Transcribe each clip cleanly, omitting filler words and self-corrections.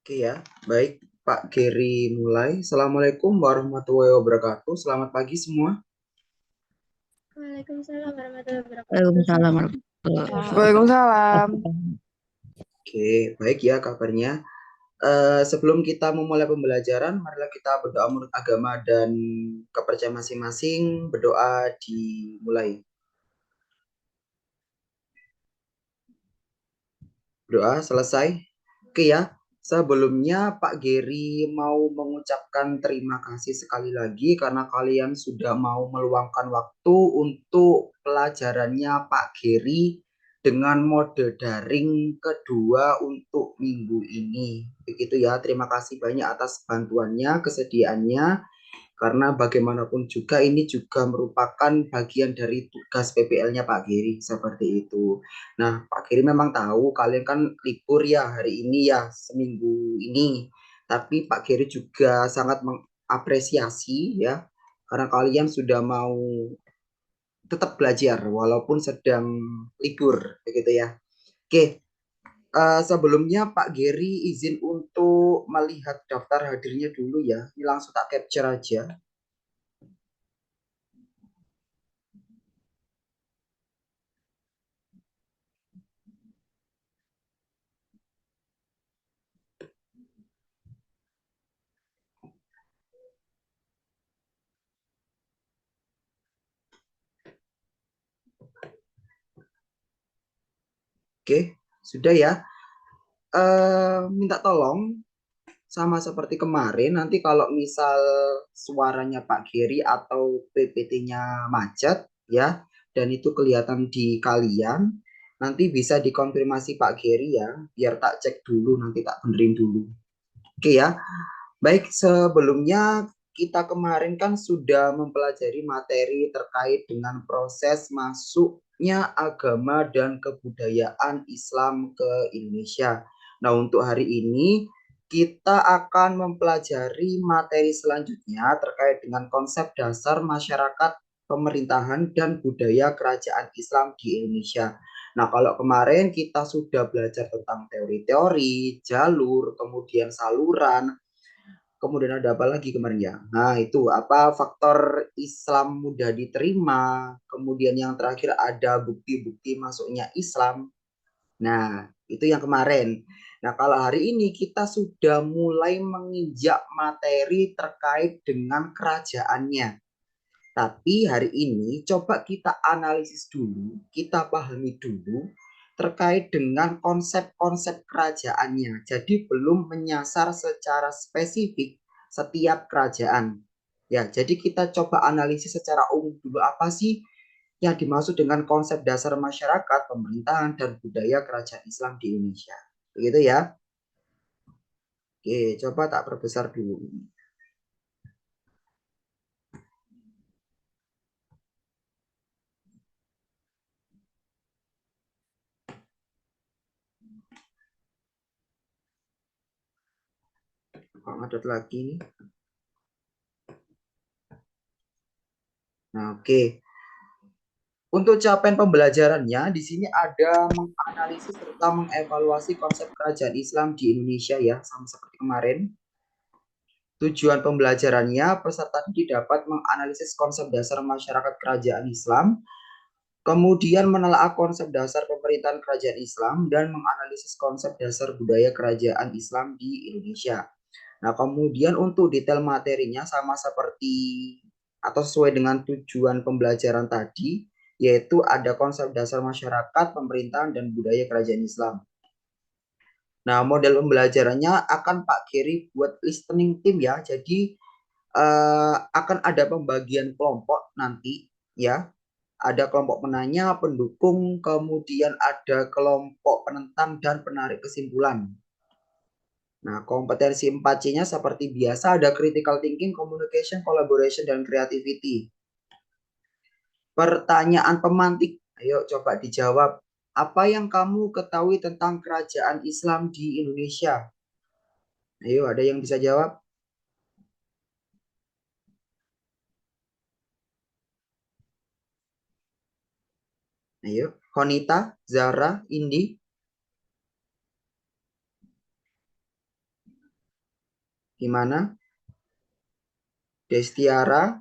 Oke ya, baik Pak Geri mulai. Assalamualaikum warahmatullahi wabarakatuh. Selamat pagi semua. Waalaikumsalam warahmatullahi wabarakatuh. Waalaikumsalam warahmatullahi Waalaikumsalam. Oke, baik ya kabarnya. Sebelum kita memulai pembelajaran, marilah kita berdoa menurut agama dan kepercayaan masing-masing. Berdoa dimulai. Doa selesai. Oke ya, sebelumnya Pak Geri mau mengucapkan terima kasih sekali lagi karena kalian sudah mau meluangkan waktu untuk pelajarannya Pak Geri dengan mode daring kedua untuk minggu ini. Begitu ya, terima kasih banyak atas bantuannya, kesediaannya. Karena bagaimanapun juga ini juga merupakan bagian dari tugas PPL-nya Pak Giri seperti itu. Nah, Pak Giri memang tahu kalian kan libur ya hari ini ya seminggu ini. Tapi Pak Giri juga sangat mengapresiasi ya karena kalian sudah mau tetap belajar walaupun sedang libur begitu ya. Oke, sebelumnya Pak Geri izin untuk melihat daftar hadirnya dulu ya. Ini langsung tak capture aja. Oke, sudah ya. Minta tolong sama seperti kemarin. Nanti kalau misal suaranya Pak Geri atau PPT-nya macet ya, dan itu kelihatan di kalian, nanti bisa dikonfirmasi Pak Geri ya, biar tak cek dulu, nanti tak benerin dulu. Oke ya. Baik, sebelumnya kita kemarin kan sudah mempelajari materi terkait dengan proses masuknya agama dan kebudayaan Islam ke Indonesia. Nah, untuk hari ini kita akan mempelajari materi selanjutnya terkait dengan konsep dasar masyarakat, pemerintahan, dan budaya kerajaan Islam di Indonesia. Nah, kalau kemarin kita sudah belajar tentang teori-teori, jalur, kemudian saluran. Kemudian ada apa lagi kemarin ya? Nah, itu apa faktor Islam mudah diterima. Kemudian yang terakhir ada bukti-bukti masuknya Islam. Nah, itu yang kemarin. Nah, kalau hari ini kita sudah mulai menginjak materi terkait dengan kerajaannya. Tapi hari ini coba kita analisis dulu, kita pahami dulu terkait dengan konsep-konsep kerajaannya. Jadi belum menyasar secara spesifik setiap kerajaan. Ya, jadi kita coba analisis secara umum dulu apa sih yang dimaksud dengan konsep dasar masyarakat, pemerintahan, dan budaya kerajaan Islam di Indonesia. Begitu ya. Oke, coba tak perbesar dulu. Kok ngadot lagi nih. Nah, oke. Untuk capaian pembelajarannya, di sini ada menganalisis serta mengevaluasi konsep kerajaan Islam di Indonesia ya, sama seperti kemarin. Tujuan pembelajarannya, peserta didik dapat menganalisis konsep dasar masyarakat kerajaan Islam, kemudian menelaah konsep dasar pemerintahan kerajaan Islam, dan menganalisis konsep dasar budaya kerajaan Islam di Indonesia. Nah, kemudian untuk detail materinya sama seperti atau sesuai dengan tujuan pembelajaran tadi, yaitu ada konsep dasar masyarakat, pemerintahan, dan budaya kerajaan Islam. Nah, model pembelajarannya akan Pak Geri buat listening team ya. Jadi akan ada pembagian kelompok nanti ya. Ada kelompok penanya, pendukung, kemudian ada kelompok penentang dan penarik kesimpulan. Nah, kompetensi 4C-nya seperti biasa ada critical thinking, communication, collaboration, dan creativity. Pertanyaan pemantik, ayo coba dijawab. Apa yang kamu ketahui tentang kerajaan Islam di Indonesia? Ayo, ada yang bisa jawab? Ayo, Konita, Zara, Indi. Gimana? Destiara,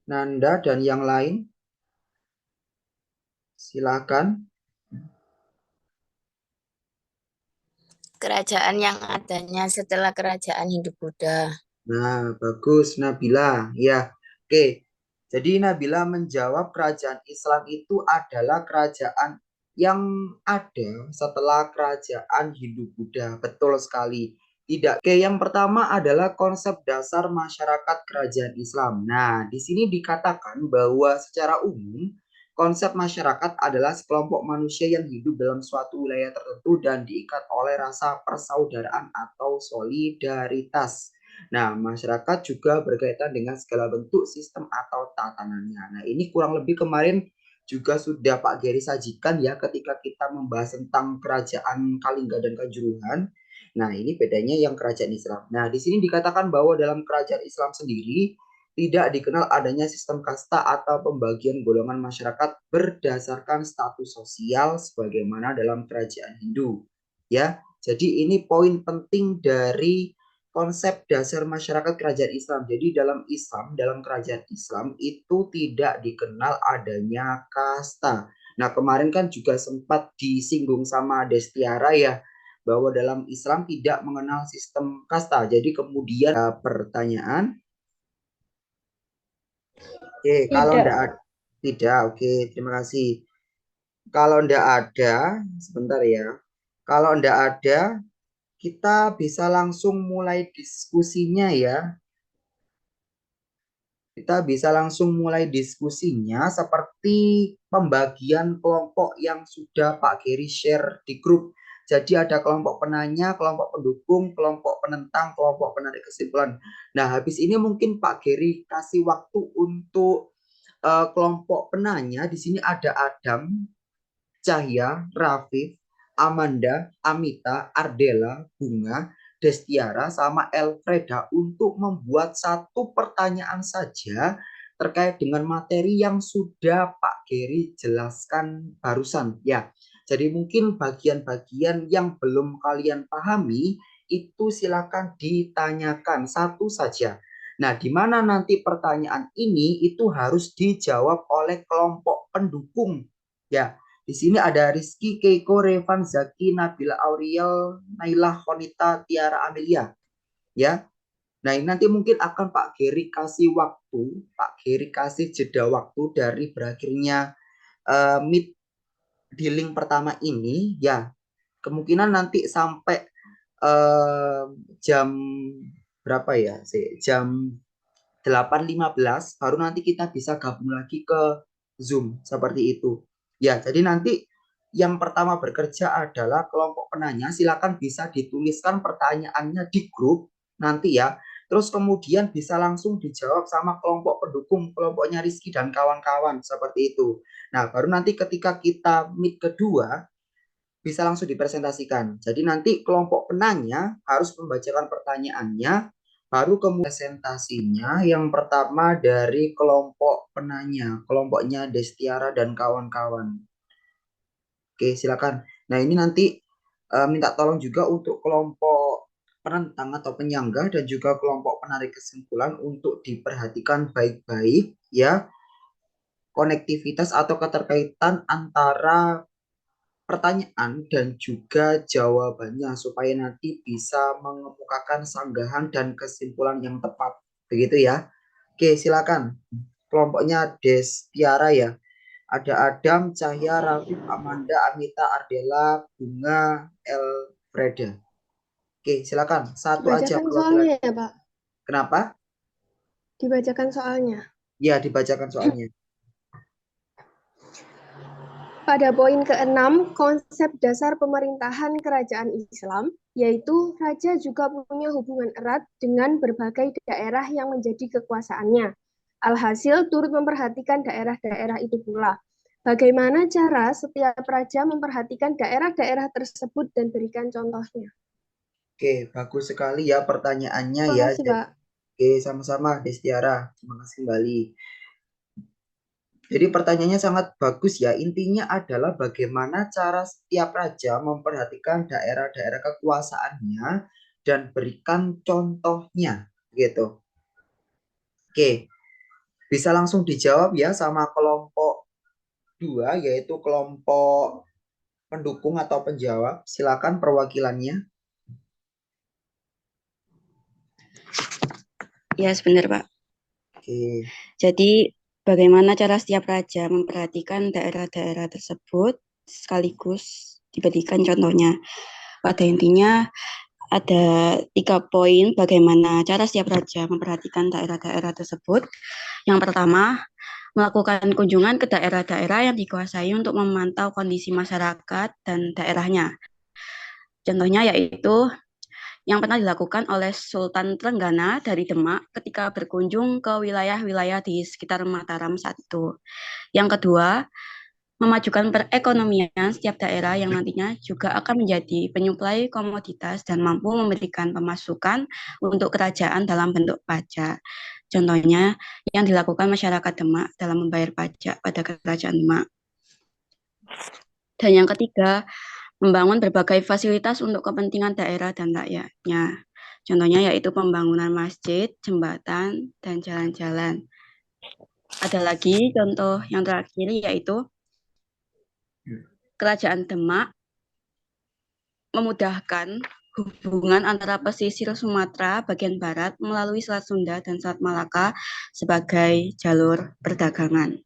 Nanda, dan yang lain? Silakan. Kerajaan yang adanya setelah kerajaan Hindu-Buddha. Nah, bagus Nabila. Ya, oke. Jadi Nabila menjawab kerajaan Islam itu adalah kerajaan yang ada setelah kerajaan Hindu-Buddha. Betul sekali. Tidak. Oke, yang pertama adalah konsep dasar masyarakat kerajaan Islam. Nah, di sini dikatakan bahwa secara umum konsep masyarakat adalah sekelompok manusia yang hidup dalam suatu wilayah tertentu dan diikat oleh rasa persaudaraan atau solidaritas. Nah, masyarakat juga berkaitan dengan segala bentuk sistem atau tatanannya. Nah, ini kurang lebih kemarin juga sudah Pak Geri sajikan ya ketika kita membahas tentang kerajaan Kalingga dan Kanjuruhan. Nah, ini bedanya yang kerajaan Islam. Nah, di sini dikatakan bahwa dalam kerajaan Islam sendiri tidak dikenal adanya sistem kasta atau pembagian golongan masyarakat berdasarkan status sosial sebagaimana dalam kerajaan Hindu. Ya, jadi ini poin penting dari konsep dasar masyarakat kerajaan Islam. Jadi dalam Islam, dalam kerajaan Islam itu tidak dikenal adanya kasta. Nah, kemarin kan juga sempat disinggung sama Destiara ya, bahwa dalam Islam tidak mengenal sistem kasta. Jadi kemudian pertanyaan, oke, kalau Tidak. tidak ada, tidak, oke, terima kasih. Kalau tidak ada, sebentar ya. Kalau tidak ada, kita bisa langsung mulai diskusinya ya. Kita bisa langsung mulai diskusinya seperti pembagian kelompok yang sudah Pak Geri share di grup. Jadi ada kelompok penanya, kelompok pendukung, kelompok penentang, kelompok penarik kesimpulan. Nah, habis ini mungkin Pak Geri kasih waktu untuk kelompok penanya. Di sini ada Adam, Cahya, Rafif, Amanda, Amita, Ardela, Bunga, Destiara, sama Elfreda untuk membuat satu pertanyaan saja terkait dengan materi yang sudah Pak Geri jelaskan barusan. Ya, jadi mungkin bagian-bagian yang belum kalian pahami itu silakan ditanyakan satu saja. Nah, di mana nanti pertanyaan ini itu harus dijawab oleh kelompok pendukung. Ya, di sini ada Rizky, Keiko, Revan, Zaki, Nabila Auriel, Naila, Honita, Tiara, Amelia. Ya, nah ini nanti mungkin akan Pak Geri kasih waktu, Pak Geri kasih jeda waktu dari berakhirnya meet di link pertama ini. Ya, kemungkinan nanti sampai jam berapa ya? Jam 8.15 baru nanti kita bisa gabung lagi ke Zoom seperti itu. Ya, jadi nanti yang pertama bekerja adalah kelompok penanya. Silakan bisa dituliskan pertanyaannya di grup nanti ya. Terus kemudian bisa langsung dijawab sama kelompok pendukung, kelompoknya Rizky dan kawan-kawan seperti itu. Nah, baru nanti ketika kita meet kedua bisa langsung dipresentasikan. Jadi nanti kelompok penanya harus membacakan pertanyaannya, baru kemudian presentasinya yang pertama dari kelompok penanya, kelompoknya Destiara dan kawan-kawan. Oke, silakan. Nah, ini nanti minta tolong juga untuk kelompok penentang atau penyangga dan juga kelompok penarik kesimpulan untuk diperhatikan baik-baik ya, konektivitas atau keterkaitan antara pertanyaan dan juga jawabannya supaya nanti bisa mengemukakan sanggahan dan kesimpulan yang tepat. Begitu ya. Oke, silakan. Kelompoknya Destiara ya. Ada Adam, Cahya, Rafif, Amanda, Amita, Ardela, Bunga, Elfreda. Oke, silakan. Satu aja Dibacakan perwakilan. soalnya ya, Pak. Kenapa? Dibacakan soalnya. Ya, dibacakan soalnya. Pada poin ke-6, konsep dasar pemerintahan kerajaan Islam, yaitu raja juga punya hubungan erat dengan berbagai daerah yang menjadi kekuasaannya. Alhasil turut memperhatikan daerah-daerah itu pula. Bagaimana cara setiap raja memperhatikan daerah-daerah tersebut dan berikan contohnya? Oke, bagus sekali ya pertanyaannya Terima ya. kasih, Pak. Oke, sama-sama Destiara. Terima kasih kembali. Jadi pertanyaannya sangat bagus ya. Intinya adalah bagaimana cara setiap raja memperhatikan daerah-daerah kekuasaannya dan berikan contohnya gitu. Oke, bisa langsung dijawab ya sama kelompok 2, yaitu kelompok pendukung atau penjawab. Silakan perwakilannya. Ya, sebentar, Pak. Oke. Jadi, bagaimana cara setiap raja memperhatikan daerah-daerah tersebut sekaligus diberikan contohnya. Pada intinya, ada 3 poin bagaimana cara setiap raja memperhatikan daerah-daerah tersebut. Yang pertama, melakukan kunjungan ke daerah-daerah yang dikuasai untuk memantau kondisi masyarakat dan daerahnya. Contohnya yaitu yang pernah dilakukan oleh Sultan Trenggana dari Demak ketika berkunjung ke wilayah-wilayah di sekitar Mataram saat itu. Yang kedua, memajukan perekonomian setiap daerah yang nantinya juga akan menjadi penyuplai komoditas dan mampu memberikan pemasukan untuk kerajaan dalam bentuk pajak. Contohnya yang dilakukan masyarakat Demak dalam membayar pajak pada kerajaan Demak. Dan yang ketiga, membangun berbagai fasilitas untuk kepentingan daerah dan rakyatnya. Contohnya yaitu pembangunan masjid, jembatan, dan jalan-jalan. Ada lagi contoh yang terakhir yaitu Kerajaan Demak memudahkan hubungan antara pesisir Sumatera bagian barat melalui Selat Sunda dan Selat Malaka sebagai jalur perdagangan.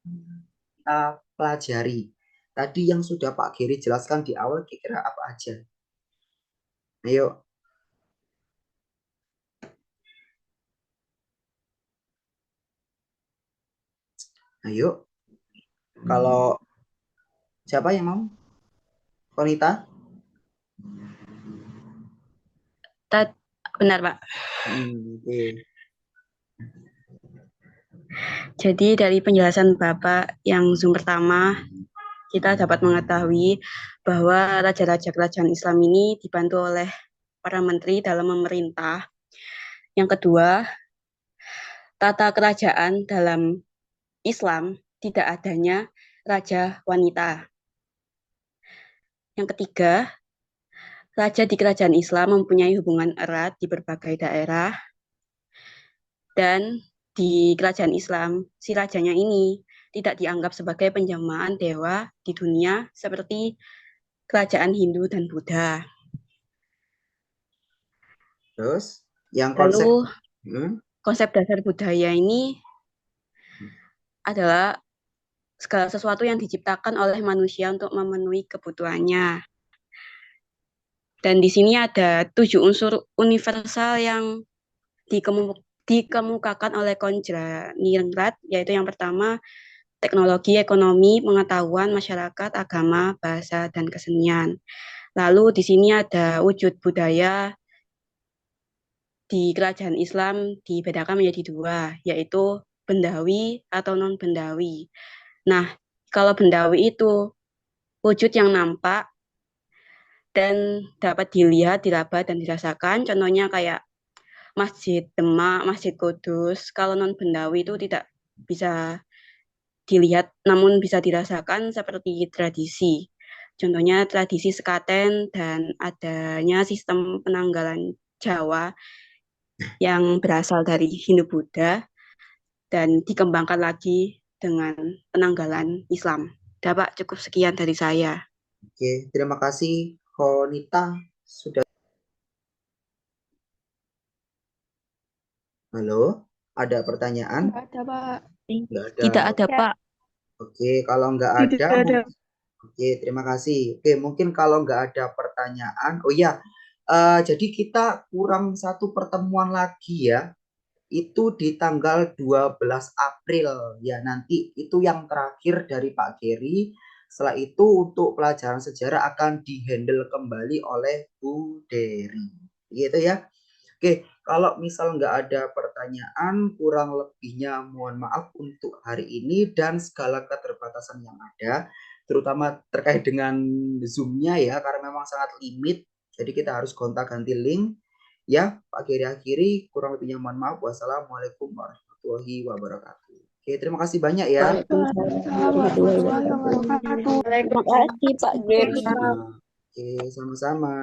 Kita pelajari. Tadi yang sudah Pak Giri jelaskan di awal kira-kira apa aja? Ayo. Ayo. Kalau siapa yang mau? Konita? Benar, Pak. Oke. Jadi dari penjelasan Bapak yang Zoom pertama, kita dapat mengetahui bahwa raja-raja kerajaan Islam ini dibantu oleh para menteri dalam memerintah. Yang kedua, tata kerajaan dalam Islam tidak adanya raja wanita. Yang ketiga, raja di kerajaan Islam mempunyai hubungan erat di berbagai daerah. Dan di kerajaan Islam, si rajanya ini tidak dianggap sebagai penjelmaan dewa di dunia seperti kerajaan Hindu dan Buddha. Terus yang Lalu konsep konsep dasar budaya ini adalah segala sesuatu yang diciptakan oleh manusia untuk memenuhi kebutuhannya. Dan di sini ada 7 unsur universal yang dikemukakan oleh Konjaningrat, yaitu yang pertama teknologi, ekonomi, pengetahuan, masyarakat, agama, bahasa, dan kesenian. Lalu di sini ada wujud budaya di kerajaan Islam dibedakan menjadi 2, yaitu bendawi atau non-bendawi. Nah, kalau bendawi itu wujud yang nampak dan dapat dilihat, diraba, dan dirasakan. Contohnya kayak Masjid Demak, Masjid Kudus. Kalau non-bendawi itu tidak bisa dilihat, namun bisa dirasakan seperti tradisi. Contohnya tradisi sekaten dan adanya sistem penanggalan Jawa yang berasal dari Hindu-Buddha dan dikembangkan lagi dengan penanggalan Islam. Dapat cukup sekian dari saya. Oke, terima kasih Konita sudah. Halo, ada pertanyaan? Nggak ada, Pak. Nggak ada. Tidak ada, Ya. Pak. Oke, kalau nggak Tidak ada, ada. oke, terima kasih. Oke, mungkin kalau nggak ada pertanyaan, oh ya, jadi kita kurang satu pertemuan lagi ya, itu di tanggal 12 April ya, nanti itu yang terakhir dari Pak Geri. Setelah itu untuk pelajaran sejarah akan dihandle kembali oleh Bu Dery, gitu ya. Oke, kalau misal nggak ada pertanyaan, kurang lebihnya mohon maaf untuk hari ini dan segala keterbatasan yang ada, terutama terkait dengan Zoom-nya ya, karena memang sangat limit, jadi kita harus gonta-ganti link. Ya, Pak Giri akhiri, kurang lebihnya mohon maaf. Wassalamualaikum warahmatullahi wabarakatuh. Oke, terima kasih banyak ya. Waalaikumsalam warahmatullahi wabarakatuh. Terima kasih, Pak Geri. Oke, sama-sama.